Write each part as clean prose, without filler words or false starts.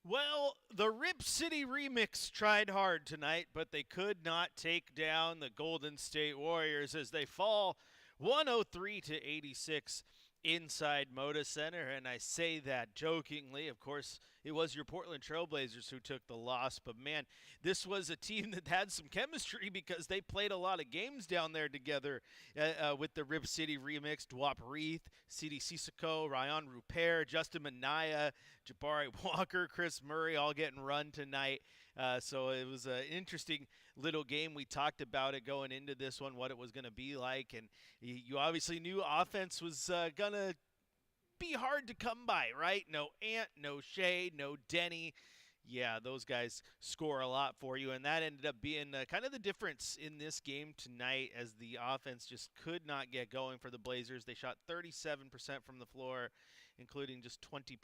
Well, the Rip City Remix tried hard tonight, but they could not take down the Golden State Warriors as they fall 103 to 86 inside Moda Center. And I say that jokingly. Of course, it was your Portland Trailblazers who took the loss, but man, this was a team that had some chemistry because they played a lot of games down there together with the Rip City Remix. Dwap Reith, Sidi Sissoko, Ryan Rupert, Justin Minaya, Jabari Walker, Chris Murray all getting run tonight. So it was an interesting little game. We talked about it going into this one, what it was going to be like, and you obviously knew offense was going to be hard to come by, right? No Ant, no Shea, no Denny. Yeah, those guys score a lot for you, and that ended up being kind of the difference in this game tonight as the offense just could not get going for the Blazers. They shot 37% from the floor, including just 20%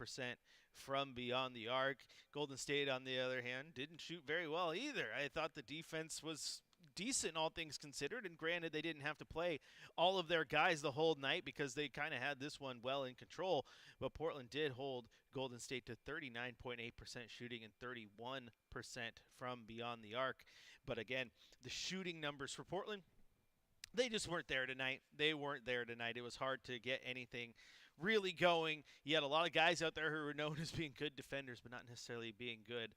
from beyond the arc. Golden State, on the other hand, didn't shoot very well either. I thought the defense was decent, all things considered, and granted they didn't have to play all of their guys the whole night because they kind of had this one well in control, but Portland did hold Golden State to 39.8% shooting and 31% from beyond the arc. But again, the shooting numbers for Portland, they just weren't there tonight. They weren't there tonight. It was hard to get anything really going. You had a lot of guys out there who were known as being good defenders, but not necessarily being good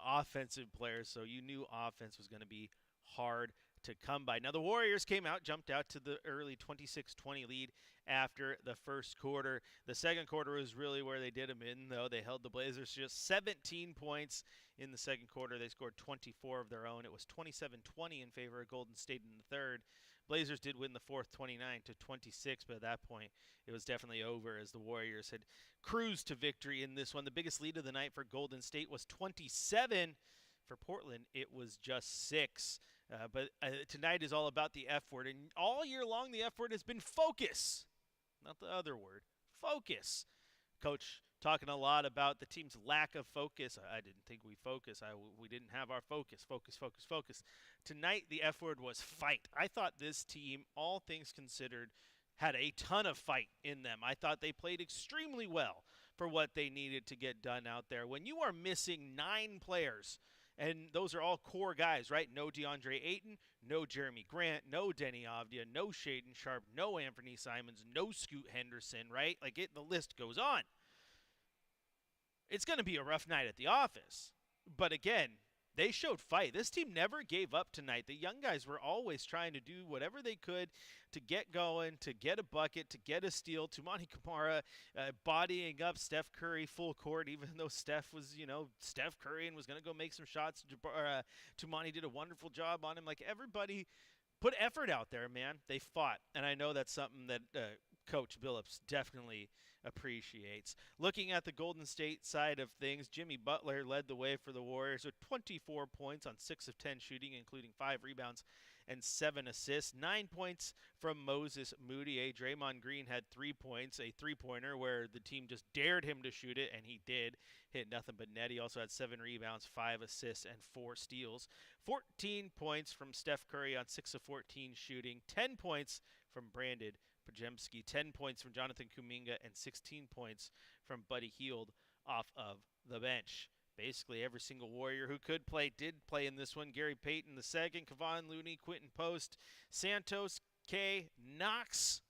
offensive players. So you knew offense was going to be hard to come by. Now the Warriors jumped out to the early 26-20 lead after the first quarter. The second quarter was really where they did them in, though. They held the Blazers just 17 points in the second quarter. They scored 24 of their own. It was 27-20 in favor of Golden State in the third. Blazers did win the fourth 29-26, but at that point it was definitely over as the Warriors had cruised to victory in this one. The biggest lead of the night for Golden State was 27. For Portland, it was just 6. But tonight is all about the F word. And all year long, the F word has been focus. Not the other word. Focus. Coach talking a lot about the team's lack of focus. I didn't think we focus. We didn't have our focus. Focus. Tonight, the F word was fight. I thought this team, all things considered, had a ton of fight in them. I thought they played extremely well for what they needed to get done out there. When you are missing 9 players, and those are all core guys, right? No DeAndre Ayton, no Jeremy Grant, no Denny Avdia, no Shaden Sharp, no Anthony Simons, no Scoot Henderson, right? The list goes on. It's going to be a rough night at the office. But again, they showed fight. This team never gave up tonight. The young guys were always trying to do whatever they could to get going, to get a bucket, to get a steal. Toumani Camara bodying up Steph Curry full court, even though Steph was, Steph Curry and was going to go make some shots. Toumani did a wonderful job on him. Everybody put effort out there, man. They fought. And I know that's something that Coach Billups definitely appreciates. Looking at the Golden State side of things, Jimmy Butler led the way for the Warriors with 24 points on 6 of 10 shooting, including 5 rebounds and 7 assists. 9 points from Moses Moody. Draymond Green had 3 points, a three-pointer where the team just dared him to shoot it, and he did. Hit nothing but net. He also had 7 rebounds, 5 assists, and 4 steals. 14 points from Steph Curry on 6 of 14 shooting. 10 points from Brandon Pajemski, 10 points from Jonathan Kuminga, and 16 points from Buddy Hield off of the bench. Basically, every single Warrior who could play did play in this one. Gary Payton the second, Kevon Looney, Quentin Post, Santos, K, Knox,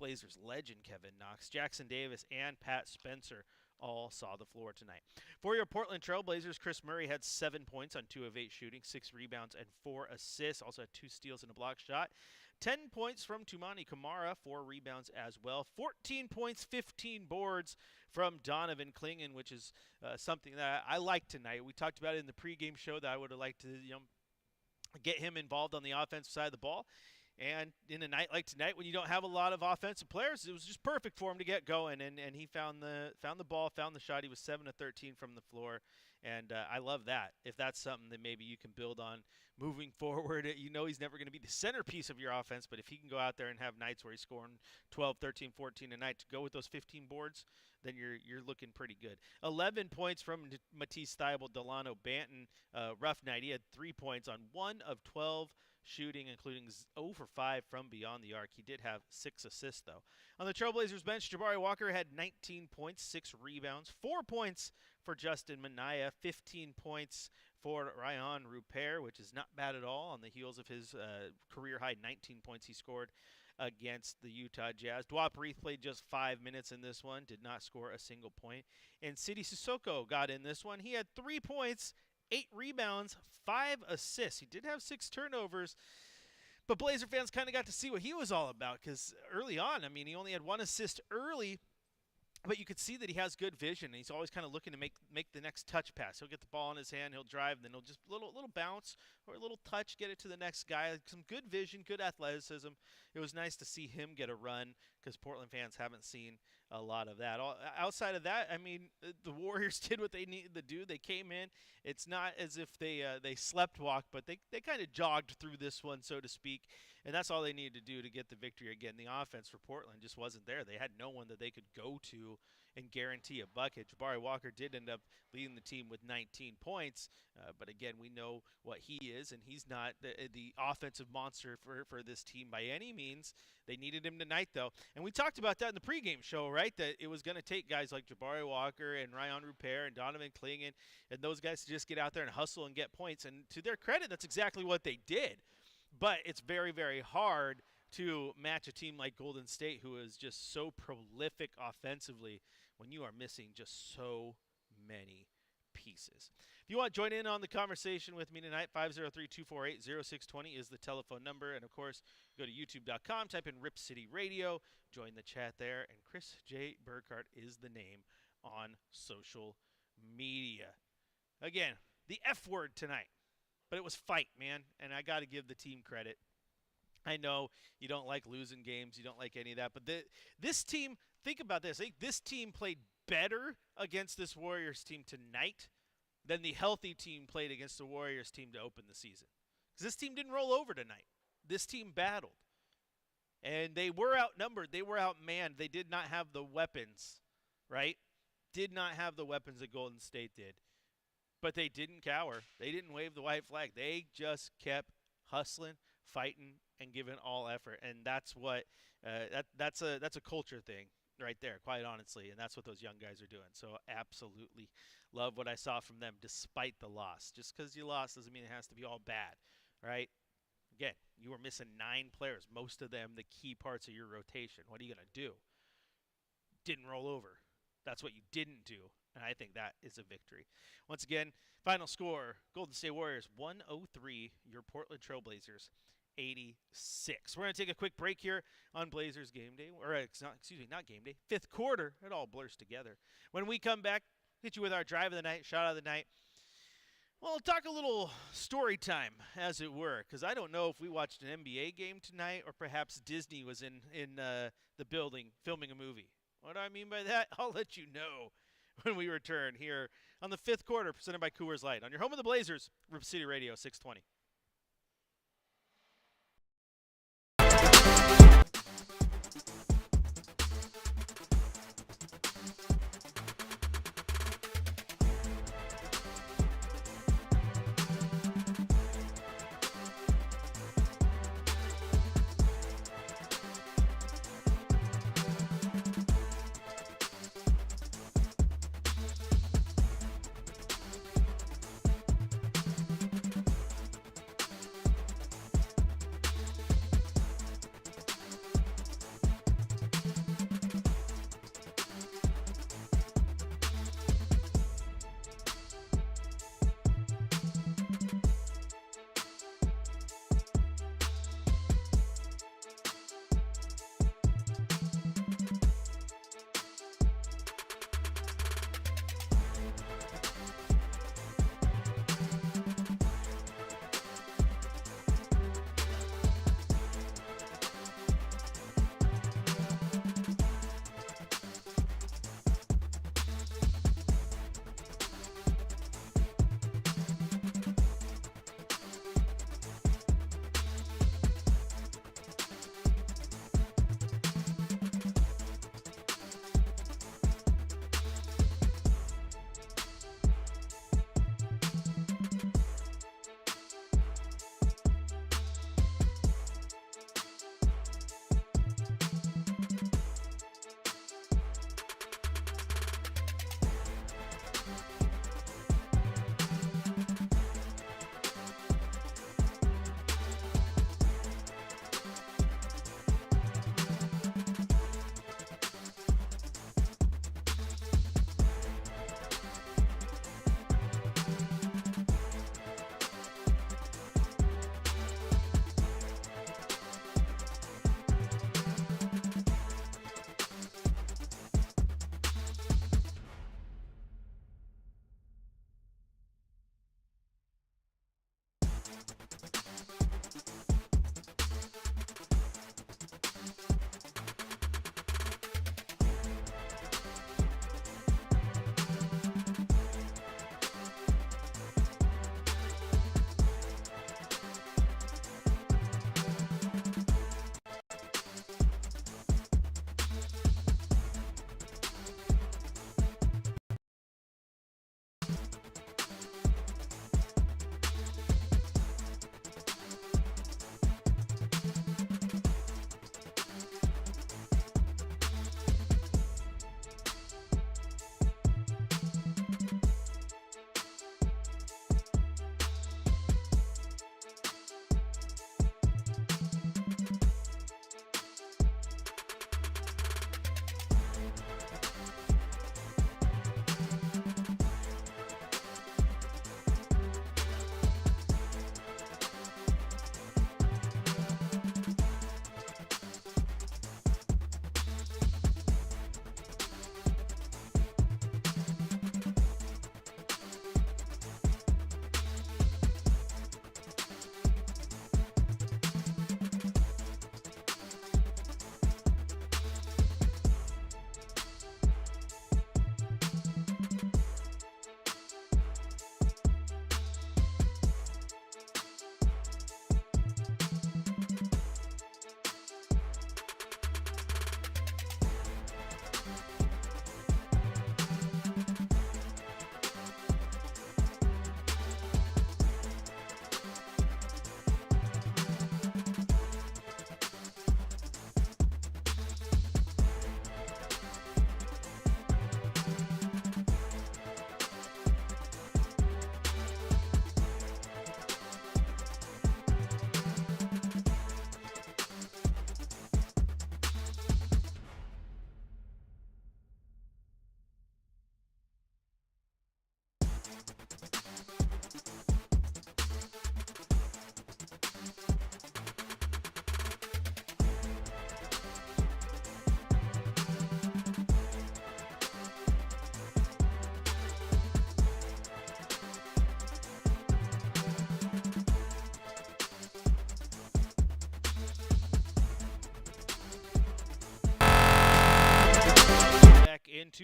Blazers legend Kevin Knox, Jackson Davis, and Pat Spencer all saw the floor tonight. For your Portland Trailblazers, Chris Murray had 7 points on 2 of 8 shooting, 6 rebounds, and 4 assists. Also had 2 steals and a block shot. 10 points from Toumani Camara, 4 rebounds as well. 14 points, 15 boards from Donovan Clingan, which is something that I like tonight. We talked about it in the pregame show that I would have liked to get him involved on the offensive side of the ball. And in a night like tonight, when you don't have a lot of offensive players, it was just perfect for him to get going. And he found the ball, found the shot. He was 7 of 13 from the floor, and I love that. If that's something that maybe you can build on moving forward, he's never going to be the centerpiece of your offense, but if he can go out there and have nights where he's scoring 12, 13, 14 a night to go with those 15 boards, then you're looking pretty good. 11 points from Matisse Thybulle. Delano Banton, rough night. He had 3 points on 1 of 12 shooting, including 0 for 5 from beyond the arc. He did have 6 assists, though. On the Trailblazers bench, Jabari Walker had 19 points, 6 rebounds, 4 points for Justin Minaya, 15 points for Ryan Rupert, which is not bad at all on the heels of his career-high 19 points he scored against the Utah Jazz. Dwap Reith played just 5 minutes in this one, did not score a single point. And Sidi Sissoko got in this one. He had 3 points, 8 rebounds, 5 assists. He did have 6 turnovers, but Blazer fans kind of got to see what he was all about because early on, I mean, he only had 1 assist early, but you could see that he has good vision. He's always kind of looking to make the next touch pass. He'll get the ball in his hand, he'll drive, and then he'll just little bounce or a little touch, get it to the next guy. Some good vision, good athleticism. It was nice to see him get a run because Portland fans haven't seen a lot of that. Outside of that, I mean, the Warriors did what they needed to do. They came in. It's not as if they sleptwalked, but they kind of jogged through this one, so to speak, and that's all they needed to do to get the victory. Again, the offense for Portland just wasn't there. They had no one that they could go to and guarantee a bucket. Jabari Walker did end up leading the team with 19 points, but again, we know what he is, and he's not the offensive monster for this team by any means. They needed him tonight, though, and we talked about that in the pregame show, right, that it was going to take guys like Jabari Walker and Ryan Rupert and Donovan Clingan and those guys to just get out there and hustle and get points, and to their credit, that's exactly what they did. But it's very, very hard to match a team like Golden State, who is just so prolific offensively, when you are missing just so many pieces. If you want to join in on the conversation with me tonight, 503-248-0620 is the telephone number. And, of course, go to youtube.com, type in Rip City Radio, join the chat there. And Chris J. Burkhardt is the name on social media. Again, the F word tonight. But it was fight, man, and I got to give the team credit. I know you don't like losing games. You don't like any of that. But this team, think about this. I think this team played better against this Warriors team tonight than the healthy team played against the Warriors team to open the season. Because this team didn't roll over tonight. This team battled. And they were outnumbered. They were outmanned. They did not have the weapons, right? Did not have the weapons that Golden State did. But they didn't cower. They didn't wave the white flag. They just kept hustling, fighting, and giving all effort. And that's what that's a culture thing right there, quite honestly. And that's what those young guys are doing. So absolutely love what I saw from them despite the loss. Just because you lost doesn't mean it has to be all bad, right? Again, you were missing 9 players, most of them the key parts of your rotation. What are you going to do? Didn't roll over. That's what you didn't do. And I think that is a victory. Once again, final score, Golden State Warriors 103, your Portland Trailblazers 86. We're going to take a quick break here on Blazers game day, or not game day, fifth quarter. It all blurs together. When we come back, hit you with our drive of the night, shot of the night. Well, we'll talk a little story time, as it were, because I don't know if we watched an NBA game tonight or perhaps Disney was in the building filming a movie. What do I mean by that? I'll let you know when we return here on the fifth quarter, presented by Coors Light, on your home of the Blazers, Rip City Radio 620.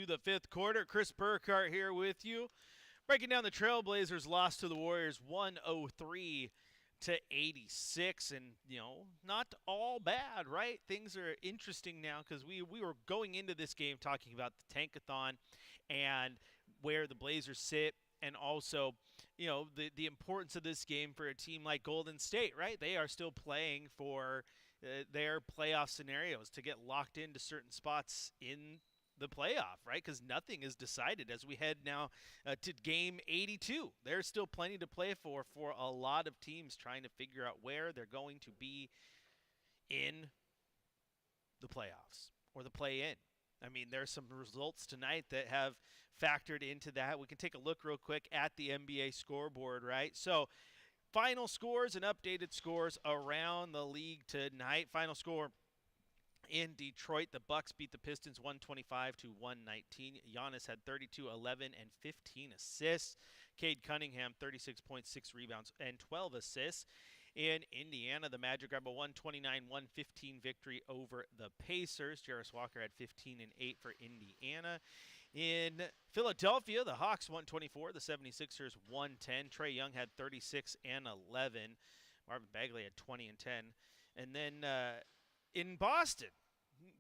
into the fifth quarter. Chris Burkhardt here with you. Breaking down the Trailblazers loss to the Warriors 103 to 86, and not all bad, right? Things are interesting now because we were going into this game talking about the tankathon and where the Blazers sit, and also the importance of this game for a team like Golden State, right? They are still playing for their playoff scenarios to get locked into certain spots in the playoff, right? Because nothing is decided as we head now to game 82. There's still plenty to play for a lot of teams trying to figure out where they're going to be in the playoffs or the play-in. I mean, there's some results tonight that have factored into that. We can take a look real quick at the NBA scoreboard, right? So final scores and updated scores around the league tonight. Final score in Detroit, the Bucks beat the Pistons 125 to 119. Giannis had 32, 11, and 15 assists. Cade Cunningham, 36.6 rebounds and 12 assists. In Indiana, the Magic grabbed a 129-115 victory over the Pacers. Jarris Walker had 15 and 8 for Indiana. In Philadelphia, the Hawks 124, the 76ers 110. Trae Young had 36 and 11. Marvin Bagley had 20 and 10. And then in Boston,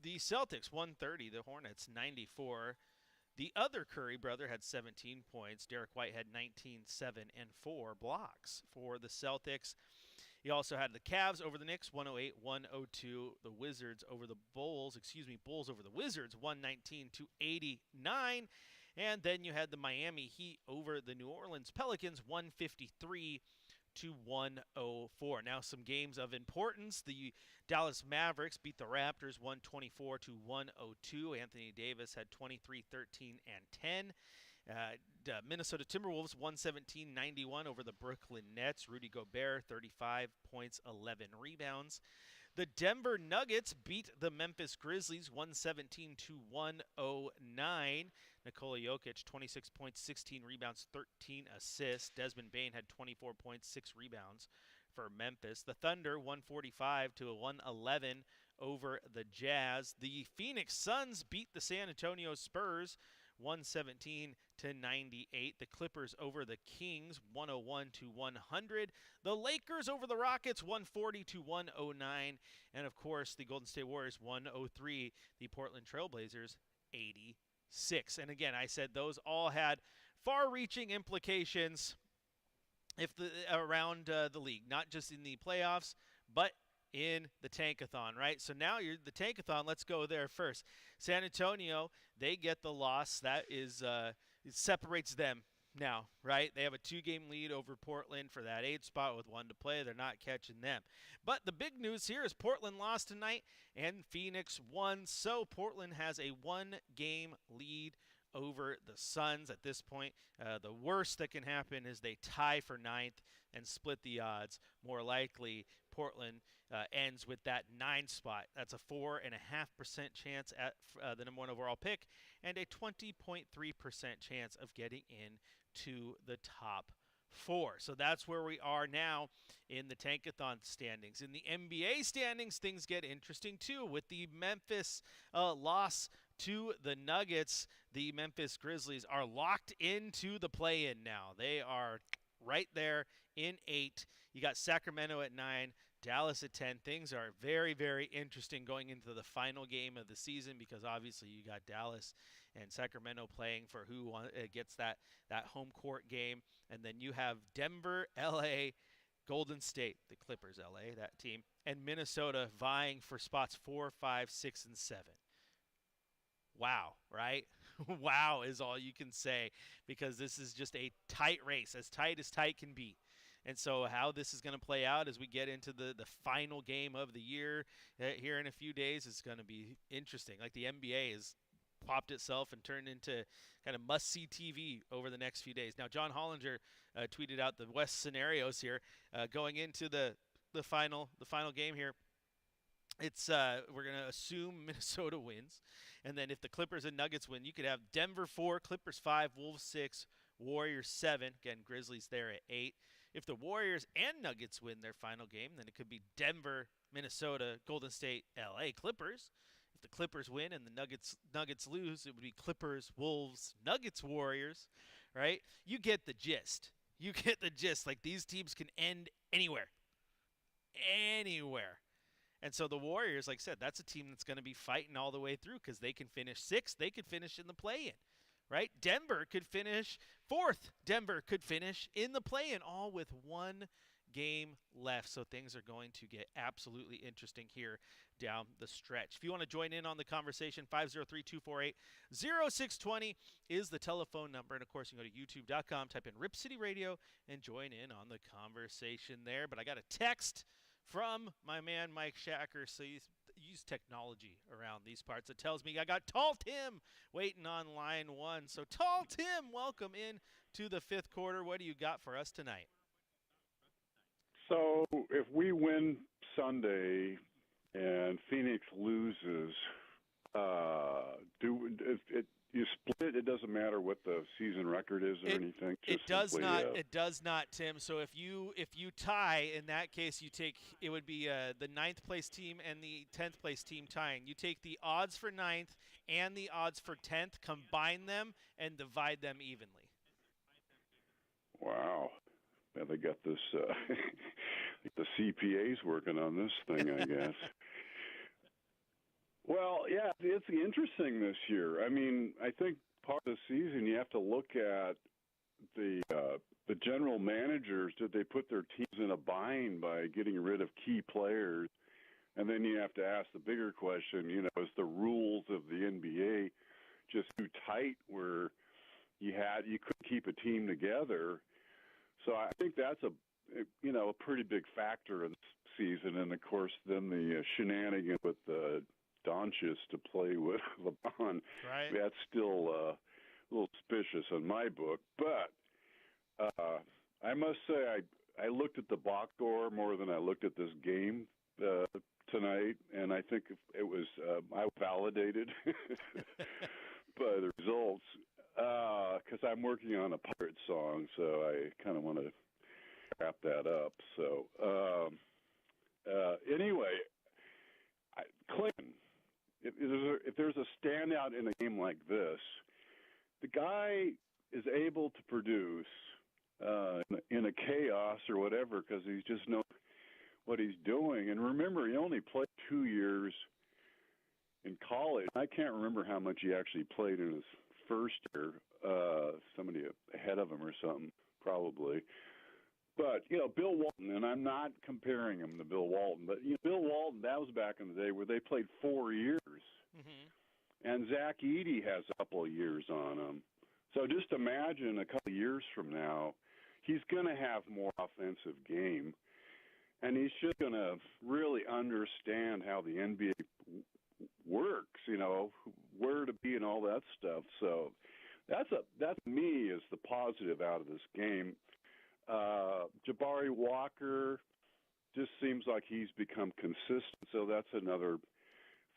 the Celtics 130, the Hornets 94. The other Curry brother had 17 points. Derek White had 19, 7, and 4 blocks for the Celtics. He also had the Cavs over the Knicks, 108-102. The Wizards over the Bulls, Bulls over the Wizards, 119-89. And then you had the Miami Heat over the New Orleans Pelicans, 153-104. Now some games of importance. The Dallas Mavericks beat the Raptors 124-102. Anthony Davis had 23, 13, and 10. Minnesota Timberwolves 117-91 over the Brooklyn Nets. Rudy Gobert 35 points, 11 rebounds. The Denver Nuggets beat the Memphis Grizzlies 117-109. Nikola Jokic 26 points, 16 rebounds, 13 assists. Desmond Bane had 24 points, 6 rebounds for Memphis. The Thunder 145-111 over the Jazz. The Phoenix Suns beat the San Antonio Spurs 117-98. The Clippers over the Kings 101-100. The Lakers over the Rockets 140-109. And of course, the Golden State Warriors 103. The Portland Trailblazers 86. And again, I said those all had far-reaching implications around the league, not just in the playoffs, but in the tankathon, right? So now the tankathon, let's go there first. San Antonio, they get the loss. That is it separates them now, right? They have a 2-game lead over Portland for that 8th spot with 1 to play. They're not catching them. But the big news here is Portland lost tonight and Phoenix won. So Portland has a 1-game lead over the Suns at this point. The worst that can happen is they tie for 9th and split the odds. More likely, Portland ends with that 9th spot. That's a 4.5% chance at the number 1 overall pick and a 20.3% chance of getting in to the top 4. So that's where we are now in the tankathon standings. In the NBA standings, things get interesting too with the Memphis loss to the Nuggets. The Memphis Grizzlies are locked into the play-in now. They are right there in 8. You got Sacramento at 9, Dallas at 10. Things are very, very interesting going into the final game of the season because obviously you got Dallas and Sacramento playing for who gets that home court game. And then you have Denver, LA, Golden State, the Clippers, LA, that team, and Minnesota vying for spots 4, 5, 6, and 7. Wow, right? Wow is all you can say because this is just a tight race, as tight can be. And so how this is going to play out as we get into the final game of the year here in a few days is going to be interesting. Like the NBA has popped itself and turned into kind of must-see TV over the next few days. Now, John Hollinger tweeted out the West scenarios here going into the final game here. It's we're going to assume Minnesota wins. And then if the Clippers and Nuggets win, you could have Denver 4, Clippers 5, Wolves 6, Warriors 7. Again, Grizzlies there at 8. If the Warriors and Nuggets win their final game, then it could be Denver, Minnesota, Golden State, LA Clippers. the Clippers win and the Nuggets lose, it would be Clippers, Wolves, Nuggets, Warriors, right? You get the gist. You get the gist. Like, these teams can end anywhere. Anywhere. And so the Warriors, like I said, that's a team that's going to be fighting all the way through because they can finish sixth. They could finish in the play-in, right? Denver could finish fourth. Denver could finish in the play-in, all with one game left. So things are going to get absolutely interesting here down the stretch. If you want to join in on the conversation, 503-248-0620 is the telephone number. And, of course, you can go to youtube.com, type in Rip City Radio, and join in on the conversation there. But I got a text from my man Mike Shacker, so you use technology around these parts. It tells me I got Tall Tim waiting on line one. So, Tall Tim, welcome in to the fifth quarter. What do you got for us tonight? So, if we win Sunday and Phoenix loses, you split it? It doesn't matter what the season record is or anything. It does not. It does not, Tim. So if you tie, in that case, it would be the 9th place team and the 10th place team tying. You take the odds for 9th and the odds for 10th, combine them, and divide them evenly. Wow. Yeah, they got this. The CPA's working on this thing, I guess. Well, yeah, it's interesting this year. I mean, I think part of the season you have to look at the general managers. Did they put their teams in a bind by getting rid of key players? And then you have to ask the bigger question, is the rules of the NBA just too tight where you couldn't keep a team together? So I think that's a pretty big factor in this season. And, of course, then the shenanigans with Doncic to play with LeBron. Right. That's still a little suspicious in my book. But I must say I looked at the box score more than I looked at this game tonight, and I think it was I validated by the results because I'm working on a pirate song, so I kind of want to wrap that up. So anyway, Clinton. If there's a standout in a game like this, the guy is able to produce in a chaos or whatever because he just knows what he's doing. And remember, he only played 2 years in college. I can't remember how much he actually played in his first year. Somebody ahead of him or something, probably. But, Bill Walton, and I'm not comparing him to Bill Walton, but Bill Walton, that was back in the day where they played 4 years. Mm-hmm. And Zach Edey has a couple of years on him. So just imagine a couple of years from now, he's going to have more offensive game, and he's just going to really understand how the NBA works, where to be and all that stuff. So that's me is the positive out of this game. Jabari Walker just seems like he's become consistent, so that's another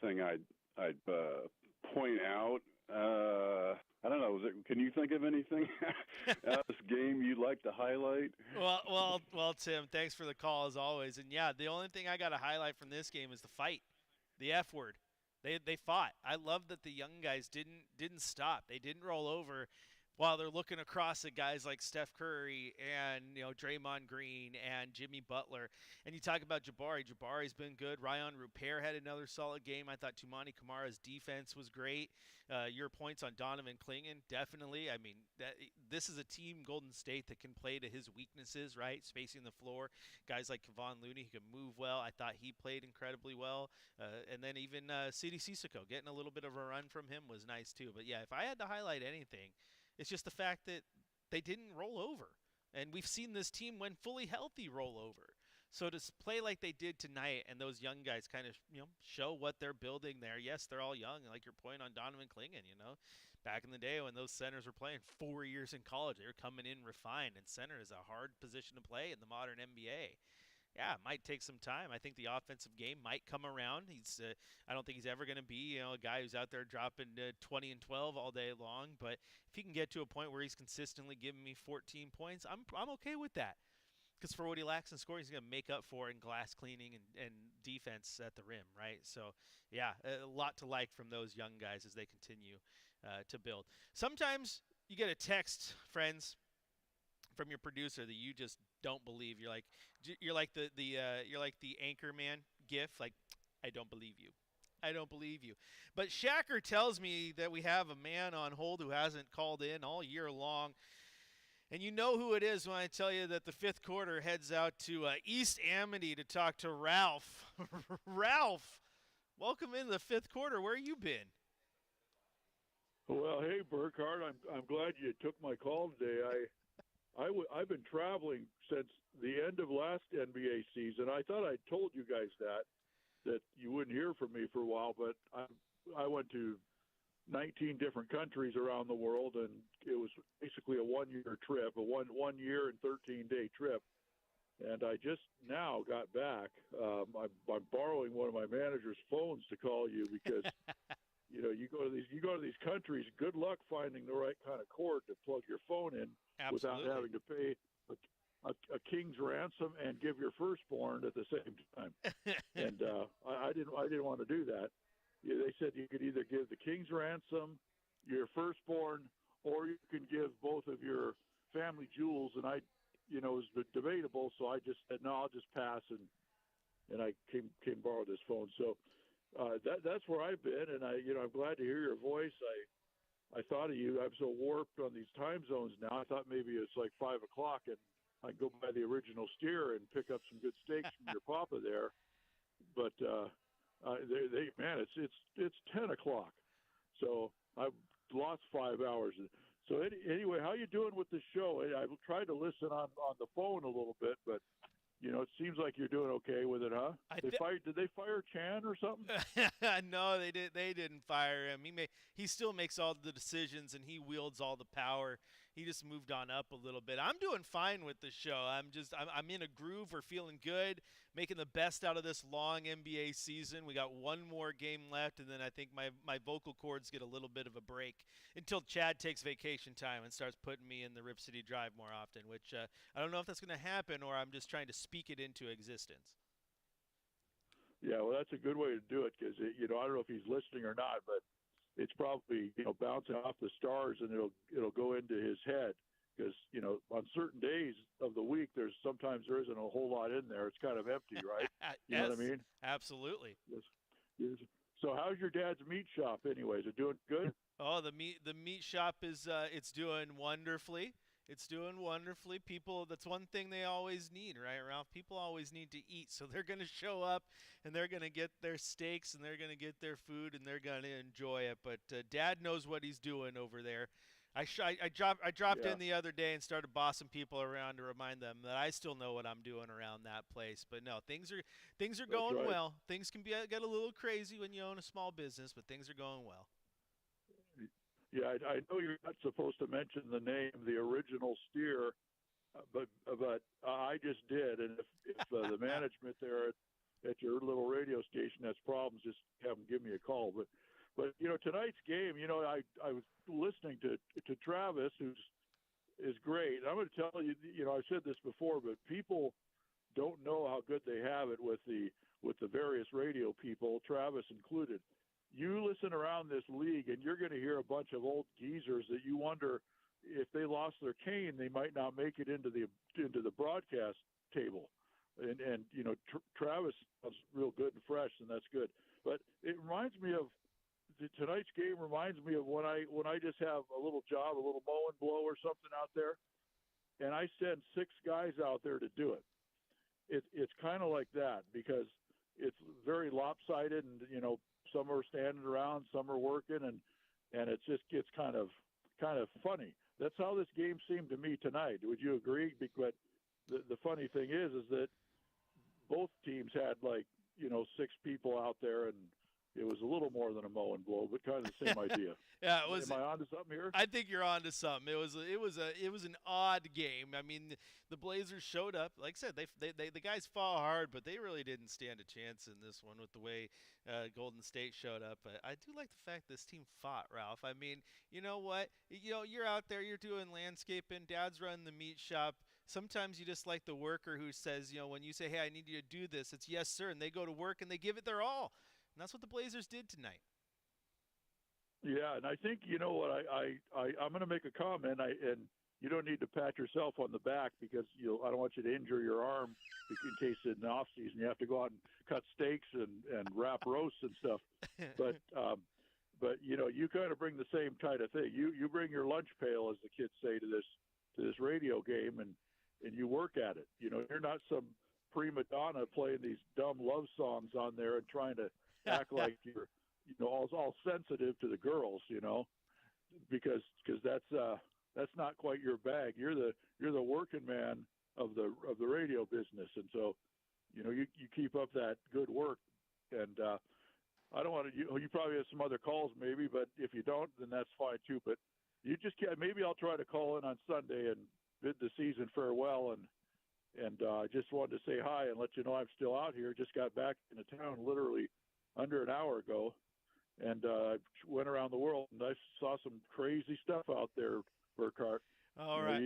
thing I'd point out. I don't know. Can you think of anything out of this game you'd like to highlight? Well, Tim, thanks for the call as always. And yeah, the only thing I got to highlight from this game is the fight, the F word. They fought. I love that the young guys didn't stop. They didn't roll over while they're looking across at guys like Steph Curry and Draymond Green and Jimmy Butler. And you talk about Jabari. Jabari's been good. Ryan Rupert had another solid game. I thought Toumani Kamara's defense was great. Your points on Donovan Clingan, definitely. I mean, this is a team, Golden State, that can play to his weaknesses, right? Spacing the floor. Guys like Kevon Looney, who can move well. I thought he played incredibly well. And then even Sidi Sissoko, getting a little bit of a run from him was nice too. But yeah, if I had to highlight anything, it's just the fact that they didn't roll over. And we've seen this team, when fully healthy, roll over. So to play like they did tonight and those young guys kind of, show what they're building there. Yes, they're all young, like your point on Donovan Clingan, Back in the day when those centers were playing 4 years in college, they were coming in refined. And center is a hard position to play in the modern NBA. Yeah, it might take some time. I think the offensive game might come around. I don't think he's ever going to be, a guy who's out there dropping 20 and 12 all day long. But if he can get to a point where he's consistently giving me 14 points, I'm okay with that. because for what he lacks in scoring, he's going to make up for in glass cleaning and defense at the rim, right? So, yeah, a lot to like from those young guys as they continue to build. Sometimes you get a text, friends, from your producer that you just don't believe. You're like the anchor man gif. Like, I don't believe you. I don't believe you. But Shacker tells me that we have a man on hold who hasn't called in all year long. And you know who it is when I tell you that the fifth quarter heads out to East Amity to talk to Ralph. Ralph, welcome into the fifth quarter. Where you been? Well, hey Burkhardt, I'm glad you took my call today. I've been traveling since the end of last NBA season. I thought I told you guys that you wouldn't hear from me for a while, but I went to 19 different countries around the world, and it was basically a one-year trip, a one year and 13-day trip. And I just now got back. I'm borrowing one of my manager's phones to call you because you go to these countries. Good luck finding the right kind of cord to plug your phone in. Absolutely. Without having to pay a king's ransom and give your firstborn at the same time. And I didn't want to do that. They said you could either give the king's ransom, your firstborn, or you can give both of your family jewels. And it was debatable, so I just said no, I'll just pass, and I came borrow this phone. So that's where I've been, and I'm glad to hear your voice. I thought of you. I'm so warped on these time zones now. I thought maybe it's like 5 o'clock, and I can go by the original steer and pick up some good steaks from your papa there. But it's 10 o'clock, so I've lost 5 hours. So anyway, how you doing with the show? I've tried to listen on the phone a little bit, but it seems like you're doing okay with it, huh? Did they fire Chan or something? No, they did. They didn't fire him. He still makes all the decisions and he wields all the power. He just moved on up a little bit. I'm doing fine with the show. I'm in a groove. We're feeling good, making the best out of this long NBA season. We got one more game left, and then I think my vocal cords get a little bit of a break until Chad takes vacation time and starts putting me in the Rip City Drive more often, which I don't know if that's going to happen or I'm just trying to speak it into existence. Yeah, well, that's a good way to do it because, I don't know if he's listening or not, but it's probably, bouncing off the stars and it'll go into his head because, on certain days of the week, sometimes there isn't a whole lot in there. It's kind of empty, right? You know what I mean? Absolutely. Yes. So how's your dad's meat shop anyway? Is it doing good? Oh, the meat shop is it's doing wonderfully. It's doing wonderfully. People, that's one thing they always need, right, Ralph? People always need to eat. So they're going to show up and they're going to get their steaks and they're going to get their food and they're going to enjoy it. But Dad knows what he's doing over there. I dropped in the other day and started bossing people around to remind them that I still know what I'm doing around that place. But no, things are going well. Things can get a little crazy when you own a small business, but things are going well. Yeah, I know you're not supposed to mention the name, the original steer, but I just did. And if the management there at your little radio station has problems, just have them give me a call. But tonight's game, I was listening to Travis, is great. I'm going to tell you, I've said this before, but people don't know how good they have it with the various radio people, Travis included. You listen around this league, and you're going to hear a bunch of old geezers that you wonder if they lost their cane, they might not make it into the broadcast table. And Travis was real good and fresh, and that's good. But it reminds me of tonight's game. Reminds me of when I just have a little job, a little mow and blow or something out there, and I send 6 guys out there to do it. It's kind of like that because it's very lopsided, and some are standing around, some are working, and it just gets kind of funny. That's how this game seemed to me tonight. Would you agree? But the funny thing is that both teams had 6 people out there, and it was a little more than a mow and blow, but kind of the same idea. Yeah, it was. Am I onto something here? I think you're onto something. It was an odd game. I mean, the Blazers showed up. Like I said, the guys fought hard, but they really didn't stand a chance in this one with the way Golden State showed up. But I do like the fact this team fought, Ralph. I mean, you know what? You're out there, you're doing landscaping. Dad's running the meat shop. Sometimes you just like the worker who says, when you say, hey, I need you to do this, it's yes, sir. And they go to work and they give it their all. And that's what the Blazers did tonight. Yeah, and I think you know what I'm going to make a comment. And you don't need to pat yourself on the back because I don't want you to injure your arm in case in the off season you have to go out and cut steaks and wrap roasts and stuff. But you kind of bring the same kind of thing. You bring your lunch pail, as the kids say, to this radio game, and you work at it. You're not some prima donna playing these dumb love songs on there and trying to act like you're all sensitive to the girls, because that's not quite your bag. You're the working man of the radio business, and so you keep up that good work. And I don't want to. You probably have some other calls, maybe, but if you don't, then that's fine too. But you just can't. Maybe I'll try to call in on Sunday and bid the season farewell. And just wanted to say hi and let you know I'm still out here. Just got back into town literally under an hour ago, and I went around the world and I saw some crazy stuff out there, Burkhardt. All right.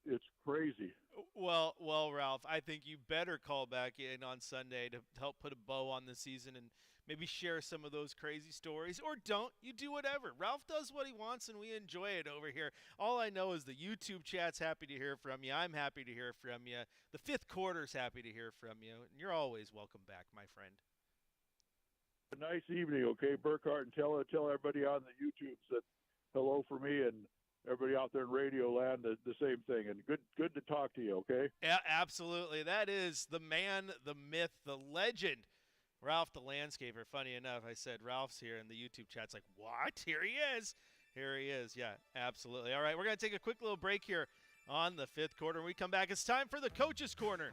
It's crazy. Well, Ralph, I think you better call back in on Sunday to help put a bow on the season and maybe share some of those crazy stories, or don't. You do whatever. Ralph does what he wants, and we enjoy it over here. All I know is the YouTube chat's happy to hear from you. I'm happy to hear from you. The fifth quarter's happy to hear from you. And you're always welcome back, my friend. A nice evening, okay, Burkhardt, and tell everybody on the YouTube that hello for me, and everybody out there in Radio Land the same thing. And good to talk to you, okay? Yeah, absolutely. That is the man, the myth, the legend, Ralph the Landscaper. Funny enough, I said Ralph's here, and the YouTube chat's like, what? Here he is. Here he is. Yeah, absolutely. All right, we're going to take a quick little break here on the fifth quarter. When we come back, it's time for the Coach's Corner.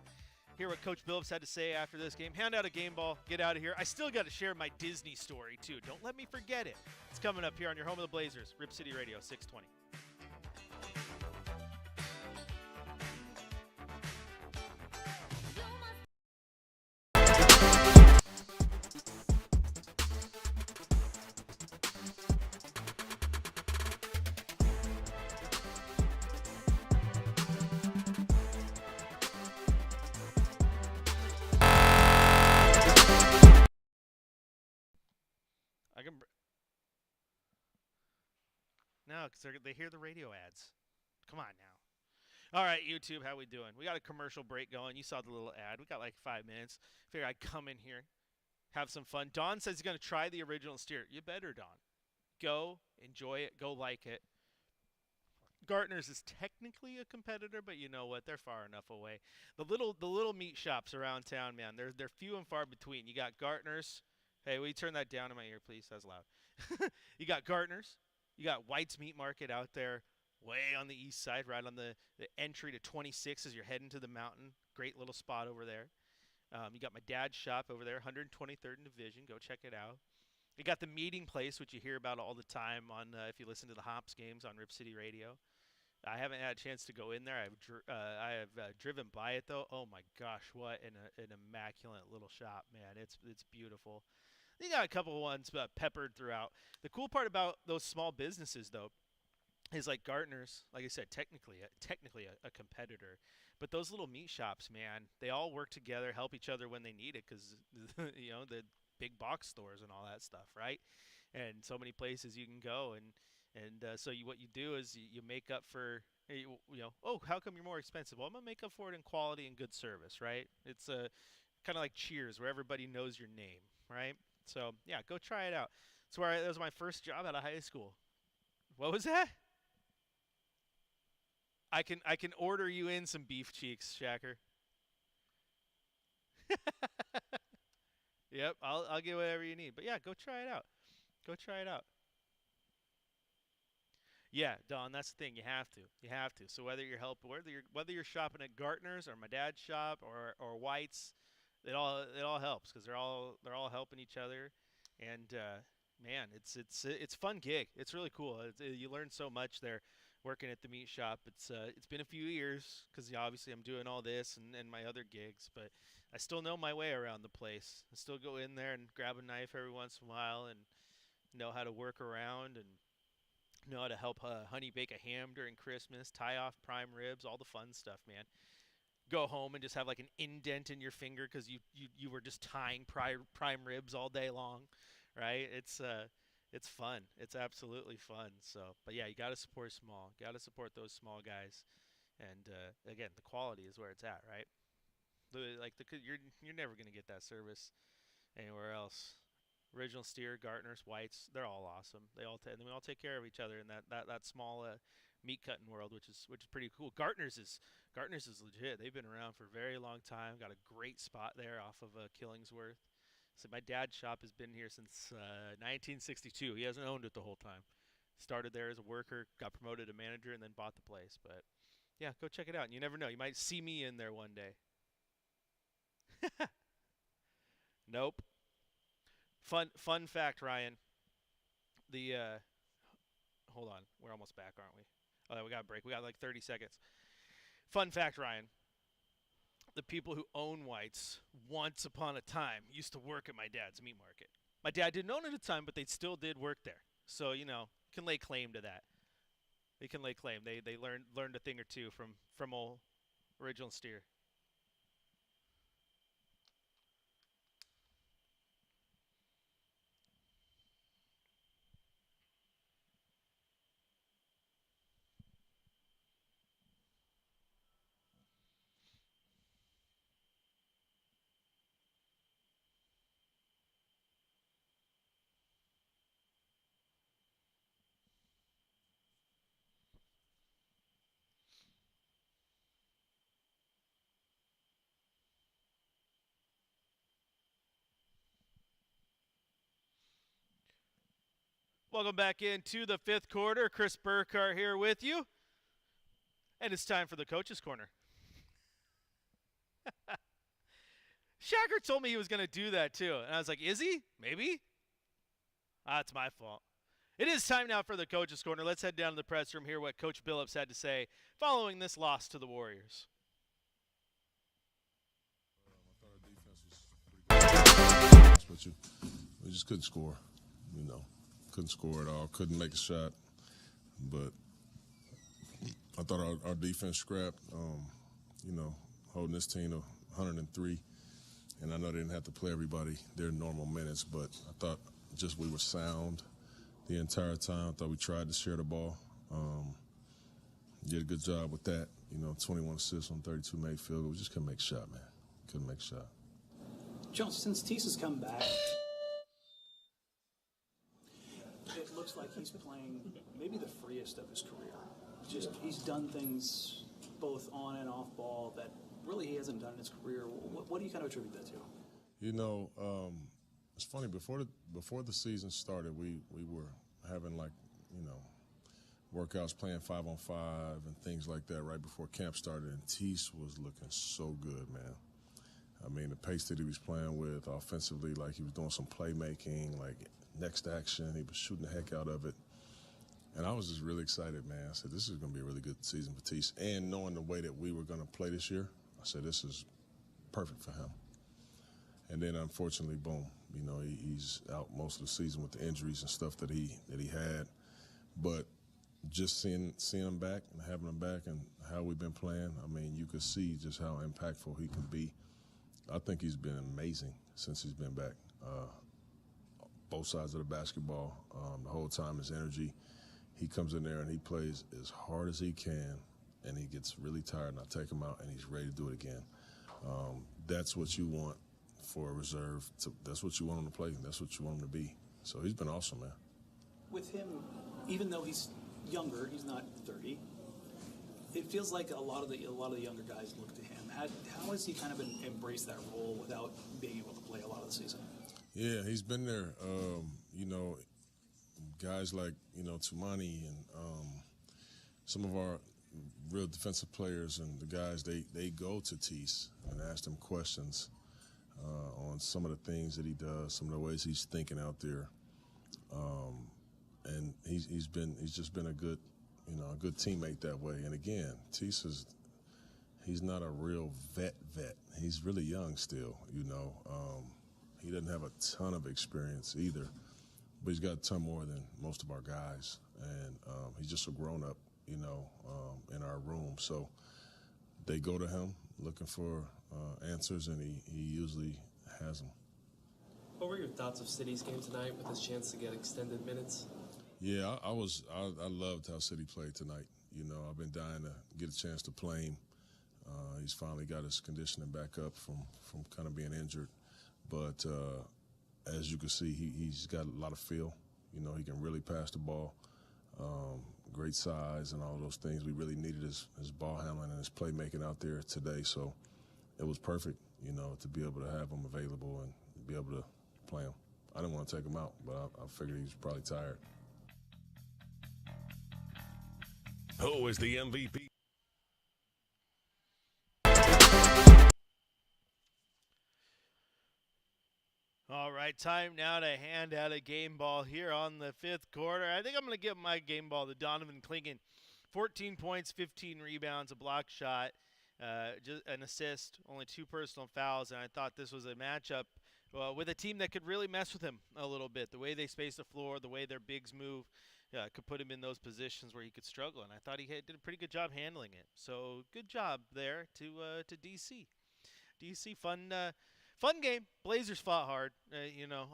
Hear what Coach Billups had to say after this game. Hand out a game ball. Get out of here. I still got to share my Disney story, too. Don't let me forget it. It's coming up here on your home of the Blazers, Rip City Radio 620. No, because they hear the radio ads. Come on now. All right, YouTube, how we doing? We got a commercial break going. You saw the little ad. We got like 5 minutes. Figure I'd come in here, have some fun. Don says he's going to try the original steer. You better, Don. Go, enjoy it, go like it. Gartner's is technically a competitor, but you know what? They're far enough away. The little meat shops around town, man, they're few and far between. You got Gartner's. Hey, will you turn that down in my ear, please? That's loud. You got Gartner's. You got White's Meat Market out there way on the east side, right on the entry to 26 as you're heading to the mountain. Great little spot over there. You got my dad's shop over there, 123rd and Division. Go check it out. You got the meeting place, which you hear about all the time on if you listen to the Hops games on Rip City Radio. I haven't had a chance to go in there. I have driven by it, though. Oh, my gosh, what an immaculate little shop, man. It's beautiful. You got a couple of ones peppered throughout. The cool part about those small businesses, though, is like Gartner's, like I said, technically a competitor. But those little meat shops, man, they all work together, help each other when they need it because, the big box stores and all that stuff, right? And so many places you can go. So what you do is you make up for, oh, how come you're more expensive? Well, I'm going to make up for it in quality and good service, right? It's kind of like Cheers where everybody knows your name, right? So, yeah, go try it out. That was my first job out of high school. What was that? I can order you in some beef cheeks, Shacker. Yep, I'll get whatever you need. But yeah, go try it out. Go try it out. Yeah, Don, that's the thing. You have to. So whether you're shopping at Gartner's or my dad's shop or White's, it all helps because they're all helping each other, and man, it's a fun gig. It's really cool. You learn so much there working at the meat shop. It's been a few years because obviously I'm doing all this and my other gigs, but I still know my way around the place. I still go in there and grab a knife every once in a while and know how to work around and know how to help honey bake a ham during Christmas, tie off prime ribs, all the fun stuff, man. Go home and just have like an indent in your finger because you were just tying prime ribs all day long, right? It's fun. It's absolutely fun. So, but yeah, you got to support small. Got to support those small guys. And again, the quality is where it's at, right? You're never gonna get that service anywhere else. Original steer, Gartners, whites, they're all awesome. And we all take care of each other in that small meat cutting world, which is pretty cool. Gartners is legit. They've been around for a very long time. Got a great spot there off of Killingsworth. So my dad's shop has been here since 1962. He hasn't owned it the whole time. Started there as a worker, got promoted to manager, and then bought the place. But yeah, go check it out. And you never know. You might see me in there one day. Nope. Fun fact, Ryan. The hold on, we're almost back, aren't we? Oh, we got a break. We got like 30 seconds. Fun fact, Ryan. The people who own whites once upon a time used to work at my dad's meat market. My dad didn't own it at the time, but they still did work there. So can lay claim to that. They can lay claim. They learned a thing or two from old original steer. Welcome back into the fifth quarter. Chris Burkhardt here with you. And it's time for the Coach's Corner. Shacker told me he was going to do that too. And I was like, is he? Maybe? It's my fault. It is time now for the Coach's Corner. Let's head down to the press room, hear what Coach Billups had to say following this loss to the Warriors. I thought our defense was pretty good. We just couldn't score, Couldn't score at all. Couldn't make a shot. But I thought our defense scrapped, holding this team to 103. And I know they didn't have to play everybody their normal minutes, but I thought just we were sound the entire time. I thought we tried to share the ball. Did a good job with that. 21 assists on 32 made field goals. We just couldn't make a shot, man. Couldn't make a shot. Jones, since Tease has come back, it looks like he's playing maybe the freest of his career. He's done things both on and off ball that really he hasn't done in his career. What do you kind of attribute that to? It's funny. Before the season started, we were having workouts, playing 5-on-5 and things like that right before camp started, and Tease was looking so good, man. I mean, the pace that he was playing with offensively, like he was doing some playmaking, like next action, he was shooting the heck out of it. And I was just really excited, man. I said, this is going to be a really good season for Tease. And knowing the way that we were going to play this year, I said, this is perfect for him. And then, unfortunately, boom, he's out most of the season with the injuries and stuff that he had. But just seeing him back and having him back and how we've been playing, I mean, you could see just how impactful he can be. I think he's been amazing since he's been back. Both sides of the basketball, the whole time, his energy. He comes in there and he plays as hard as he can, and he gets really tired, and I take him out, and he's ready to do it again. That's what you want for a reserve. That's what you want him to play. That's what you want him to be. So he's been awesome, man. With him, even though he's younger, he's not 30. It feels like a lot of the younger guys look to him. How has he kind of embraced that role without being able to play a lot of the season? Yeah, he's been there. Guys like Tumani and some of our real defensive players and the guys, they go to Tease and ask him questions on some of the things that he does, some of the ways he's thinking out there. And he's just been a good teammate that way. And again, Tease he's not a real vet. He's really young still, He doesn't have a ton of experience either, but he's got a ton more than most of our guys. and he's just a grown-up, in our room. So they go to him looking for answers, and he usually has them. What were your thoughts of City's game tonight with his chance to get extended minutes? Yeah, I loved how City played tonight. I've been dying to get a chance to play him. He's finally got his conditioning back up from kind of being injured. But as you can see, he's got a lot of feel. He can really pass the ball. Great size and all those things. We really needed his ball handling and his playmaking out there today. So it was perfect, to be able to have him available and be able to play him. I didn't want to take him out, but I figured he was probably tired. Who is the MVP? All right, time now to hand out a game ball here on the fifth quarter. I think I'm going to give my game ball to Donovan Clingan. 14 points, 15 rebounds, a block shot, just an assist, only 2 personal fouls, and I thought this was a matchup with a team that could really mess with him a little bit. The way they space the floor, the way their bigs move, could put him in those positions where he could struggle, and I thought he did a pretty good job handling it. So good job there to DC. DC, fun game. Blazers fought hard.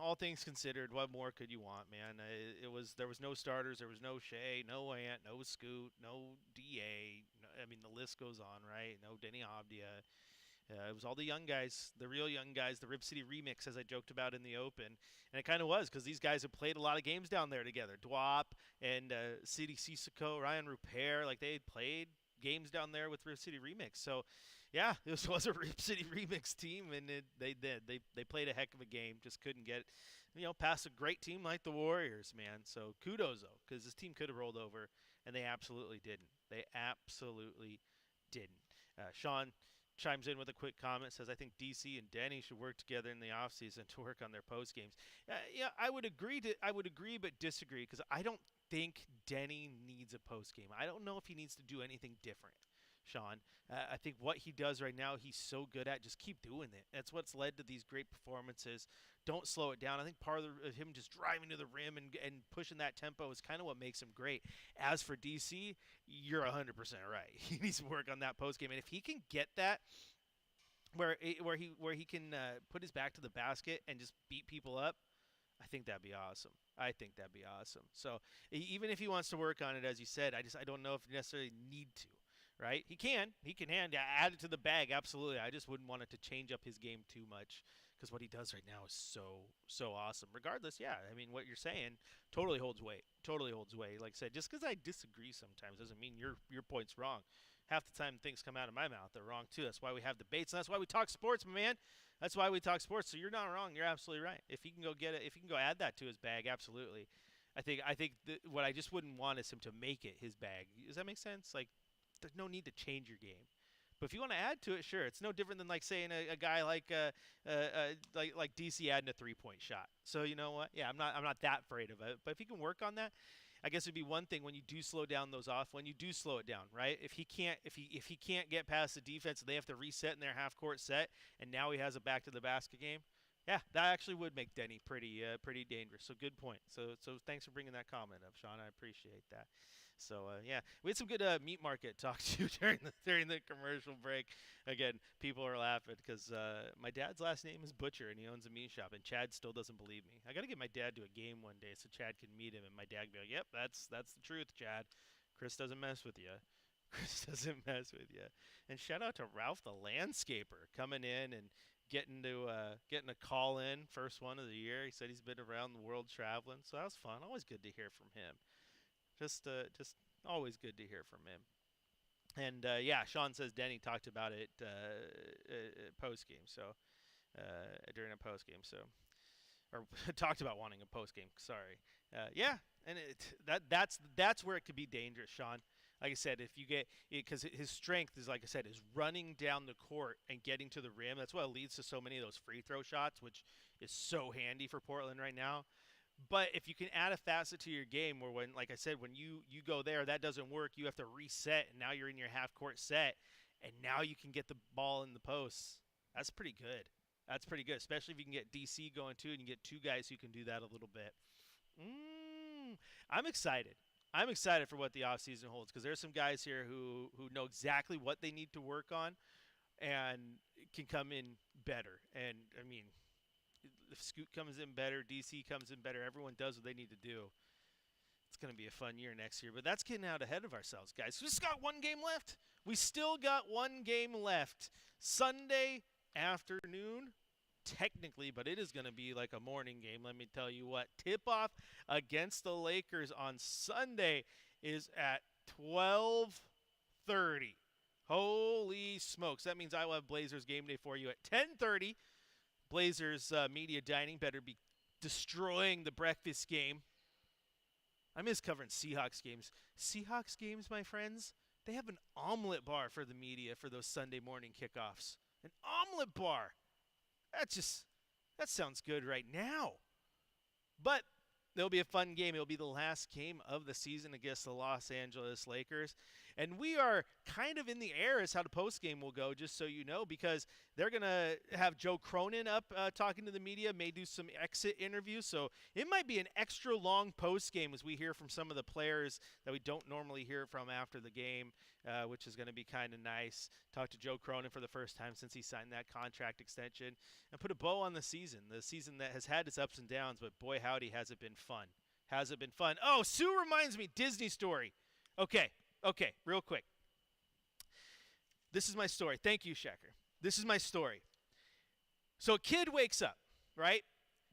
All things considered, what more could you want, man? There was no starters. There was no Shea, no Ant, no Scoot, no DA. The list goes on, right? No Denny Abdia. It was all the young guys, the real young guys, the Rip City remix, as I joked about in the open. And it kind of was, because these guys have played a lot of games down there together. Dwop and City Sissoko, Ryan Rupert, like they had played games down there with Rip City remix. So, yeah, this was a Rip City remix team, and they did. They played a heck of a game, just couldn't get, past a great team like the Warriors, man. So kudos, though, because this team could have rolled over, and they absolutely didn't. They absolutely didn't. Sean chimes in with a quick comment, says, I think DC and Denny should work together in the offseason to work on their post games. Yeah, I would agree but disagree, because I don't think Denny needs a post game. I don't know if he needs to do anything different, Sean. I think what he does right now, he's so good at. Just keep doing it. That's what's led to these great performances. Don't slow it down. I think part of him just driving to the rim and pushing that tempo is kind of what makes him great. As for DC, you're 100% right. He needs to work on that post game, and if he can get that, where he can put his back to the basket and just beat people up, I think that'd be awesome. So even if he wants to work on it, as you said, I don't know if you necessarily need to. Right? He can add it to the bag, absolutely. I just wouldn't want it to change up his game too much, because what he does right now is so awesome. Regardless, yeah, what you're saying totally holds weight. Like I said, just because I disagree sometimes doesn't mean your point's wrong. Half the time things come out of my mouth, they're wrong too. That's why we have debates, and that's why we talk sports, my man. That's why we talk sports. So you're not wrong. You're absolutely right. If he can go get it, if he can go add that to his bag, absolutely. I think what I just wouldn't want is him to make it his bag. Does that make sense? Like, there's no need to change your game. But if you want to add to it, sure. It's no different than like saying a guy like DC adding a 3-point shot. So you know what? Yeah, I'm not that afraid of it. But if he can work on that, I guess it'd be one thing when you do slow down those off. When you do slow it down, right? If he can't get past the defense, and they have to reset in their half court set, and now he has a back to the basket game. Yeah, that actually would make Denny pretty dangerous. So good point. So thanks for bringing that comment up, Sean. I appreciate that. So yeah, we had some good meat market talk to during the commercial break. Again, people are laughing because my dad's last name is Butcher, and he owns a meat shop. And Chad still doesn't believe me. I got to get my dad to a game one day so Chad can meet him, and my dad can be like, "Yep, that's the truth, Chad. Chris doesn't mess with you. Chris doesn't mess with you." And shout out to Ralph the landscaper coming in and getting a call in, first one of the year. He said he's been around the world traveling, so that was fun. Always good to hear from him. Just always good to hear from him. And yeah, Sean says Denny talked about it post game. So during a post game, or talked about wanting a post game. Sorry. Yeah, and that's where it could be dangerous, Sean. Like I said, if you get because his strength is, like I said, is running down the court and getting to the rim. That's what leads to so many of those free throw shots, which is so handy for Portland right now. But if you can add a facet to your game where, when, like I said, when you go there, that doesn't work, you have to reset, and now you're in your half-court set, and now you can get the ball in the posts. That's pretty good. That's pretty good, especially if you can get DC going too, and you get two guys who can do that a little bit. I'm excited. I'm excited for what the offseason holds because there's some guys here who know exactly what they need to work on and can come in better. And, I mean, if Scoot comes in better, DC comes in better, everyone does what they need to do. It's going to be a fun year next year. But that's getting out ahead of ourselves, guys. We just got one game left. We still got one game left. Sunday afternoon, technically, but it is going to be like a morning game, let me tell you what. Tip-off against the Lakers on Sunday is at 12:30. Holy smokes. That means I will have Blazers game day for you at 10:30. Blazers media dining better be destroying the breakfast game. I miss covering Seahawks games. Seahawks games, my friends, they have an omelet bar for the media for those Sunday morning kickoffs. An omelet bar. That sounds good right now. But it'll be a fun game. It'll be the last game of the season against the Los Angeles Lakers. And we are kind of in the air as how the postgame will go, just so you know, because they're going to have Joe Cronin up talking to the media, may do some exit interviews. So it might be an extra long postgame as we hear from some of the players that we don't normally hear from after the game, which is going to be kind of nice. Talk to Joe Cronin for the first time since he signed that contract extension and put a bow on the season that has had its ups and downs, but boy, howdy, has it been fun. Has it been fun? Oh, Sue reminds me, Disney story. Okay, real quick. This is my story. Thank you, Shacker. This is my story. So a kid wakes up, right?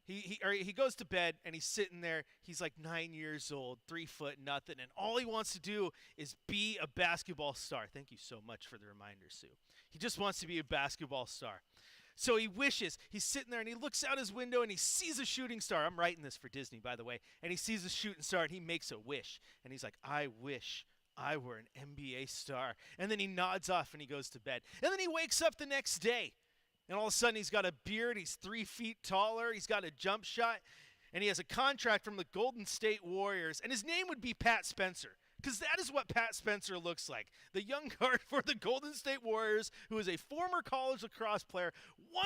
He goes to bed, and he's sitting there. He's like 9 years old, 3 foot, nothing, and all he wants to do is be a basketball star. Thank you so much for the reminder, Sue. He just wants to be a basketball star. So he wishes. He's sitting there, and he looks out his window, and he sees a shooting star. I'm writing this for Disney, by the way. And he sees a shooting star, and he makes a wish. And he's like, I wish I were an NBA star. And then he nods off and he goes to bed. And then he wakes up the next day. And all of a sudden he's got a beard. He's 3 feet taller. He's got a jump shot. And he has a contract from the Golden State Warriors. And his name would be Pat Spencer. Because that is what Pat Spencer looks like. The young guard for the Golden State Warriors, who is a former college lacrosse player,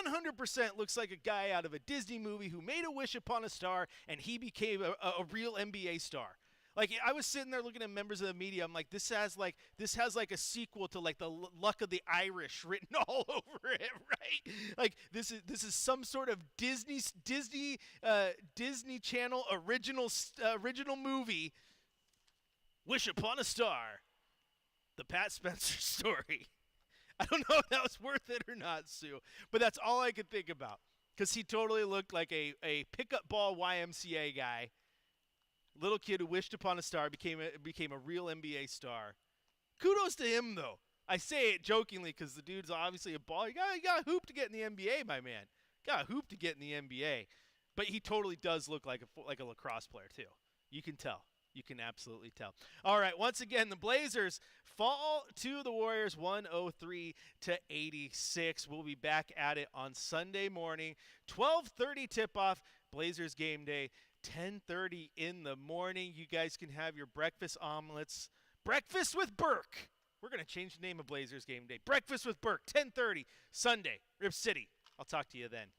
100% looks like a guy out of a Disney movie who made a wish upon a star, and he became a real NBA star. Like, I was sitting there looking at members of the media. I'm like, this has like a sequel to like the Luck of the Irish written all over it, right? Like this is some sort of Disney Channel original movie. Wish Upon a Star, the Pat Spencer story. I don't know if that was worth it or not, Sue, but that's all I could think about because he totally looked like a pickup ball YMCA guy. Little kid who wished upon a star became a real NBA star. Kudos to him, though. I say it jokingly because the dude's obviously a baller. You got a hoop to get in the NBA, my man. Got a hoop to get in the NBA. But he totally does look like a lacrosse player, too. You can tell. You can absolutely tell. All right, once again, the Blazers fall to the Warriors 103-86. We'll be back at it on Sunday morning. 12:30 tip-off, Blazers game day. 10:30 in the morning. You guys can have your breakfast omelets. Breakfast with Burke. We're going to change the name of Blazers game day. Breakfast with Burke, 10:30, Sunday, Rip City. I'll talk to you then.